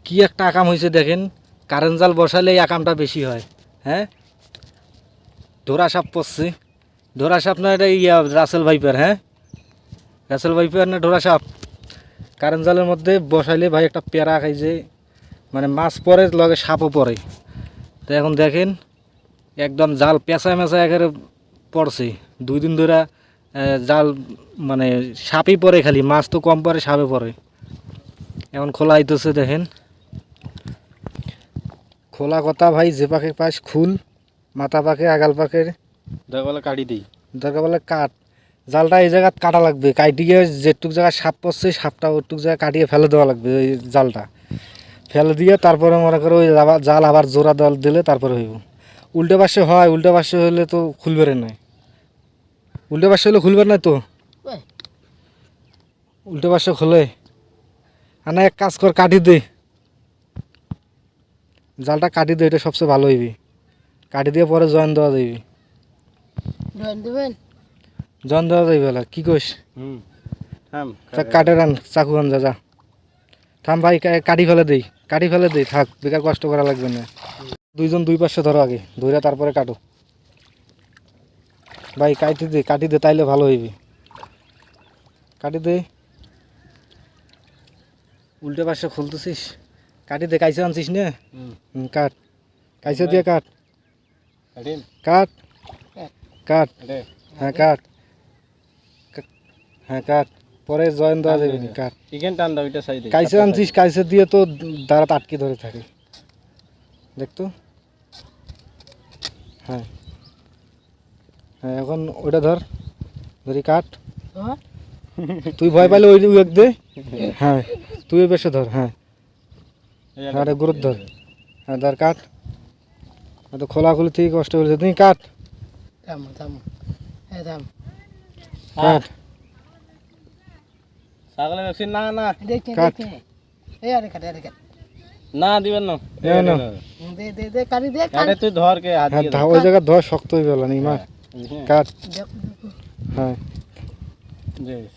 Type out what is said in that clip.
কি একটা আকাম হয়েছে দেখেন, কারেন্ট জাল বসালে এই আকামটা বেশি হয়। হ্যাঁ, ধরা সাপ পড়ছে। ধরা সাপ না, এটা ইয়া রাসেল ভাইপার। হ্যাঁ, রাসেল ভাইপার না ধরা সাপ। কারেন্ট জালের মধ্যে বসাইলে ভাই একটা পেরা খাইছে, মানে মাছ পরে লগে সাপও পড়ে। তো এখন দেখেন একদম জাল পেঁচায় মেঁচায় একেবারে পড়ছে। 2 দিন ধরে জাল মানে সাপই পড়ে, খালি মাছ তো কম পড়ে, সাপে পড়ে। এখন খোলা আইতেছে দেখেন, খোলা কথা ভাই, যে পাখে পাশ খুল, মাথা পাখে আগাল পাখের দরকার কাটি দিই। দরকার বলে কাট। জালটা এই জায়গা কাটা লাগবে, কাটিয়ে যেটুক জায়গায় সাপ পড়ছে সাপটা ওটুক জায়গায় কাটিয়ে ফেলে দেওয়া লাগবে। ওই জালটা ফেলে দিয়ে তারপরে মনে করো ওই জাল আবার জোড়া দল দিলে তারপরে হইব। উল্টে পাশে হয়, উল্টে পাশে হলে তো খুলবে নাই। উল্টে পাশে হলে খুলবে না তো, উল্টে পাশে খোলে। আর না, এক কাজ কর, কাটি দে জালটা, কাটি দে, এটা সবচেয়ে ভালো হইবি। কাটি দিয়ে পরে জয়েন দেওয়া যাইবি। জয়েন দেওয়া যাইবে না, কি কইস? থাম কাটে রান, চাকু আন, যা যা। থাম ভাই, কাটি ফেলে দেই, কাটি ফেলে দেই, থাক, বেকার কষ্ট করা লাগবে না। 2 জন 2 পাশে ধরো, আগে ধরে তারপরে কাটো ভাই। কাটি দে, তাইলে ভালো হইবে। কাটি দে, উল্টে পাশে খুলতেছিস, কাটি দে। কাইছে আনছিস না? কাট, কাইছে দিয়ে কাট, কাটিম কাট, কাট। এটা হ্যাঁ কাট, হ্যাঁ কাট, পরে জয়েন দেওয়া যাবে না, কাট। চিকেন টান দাও, এটা সাইডে কাইছে আনছিস, কাইছে দিয়ে তো দাঁড়াত আটকে ধরে থাকে, দেখতো। হ্যাঁ হ্যাঁ, এখন ওইটা ধর, ধরি কাট। তুই ভয় পাইলে ওই এক দে। হ্যাঁ, তুই ওই বেশে ধর। হ্যাঁ হ্যাঁ, গুরুত্ব ধর। হ্যাঁ ধর, কাট। তো খোলাখুলি থেকে কষ্ট করেছে, তুই কাট, কাট, ছাগলে ভ্যাকসিন না না কাট। না দিবেন না। না, না। কাটে তুই ধর কে হাত হ্যাঁ, দিয়ে ওই জায়গা ধর, শক্ত হয়ে গেল নি মা। হ্যাঁ। কাট। হ্যাঁ। জি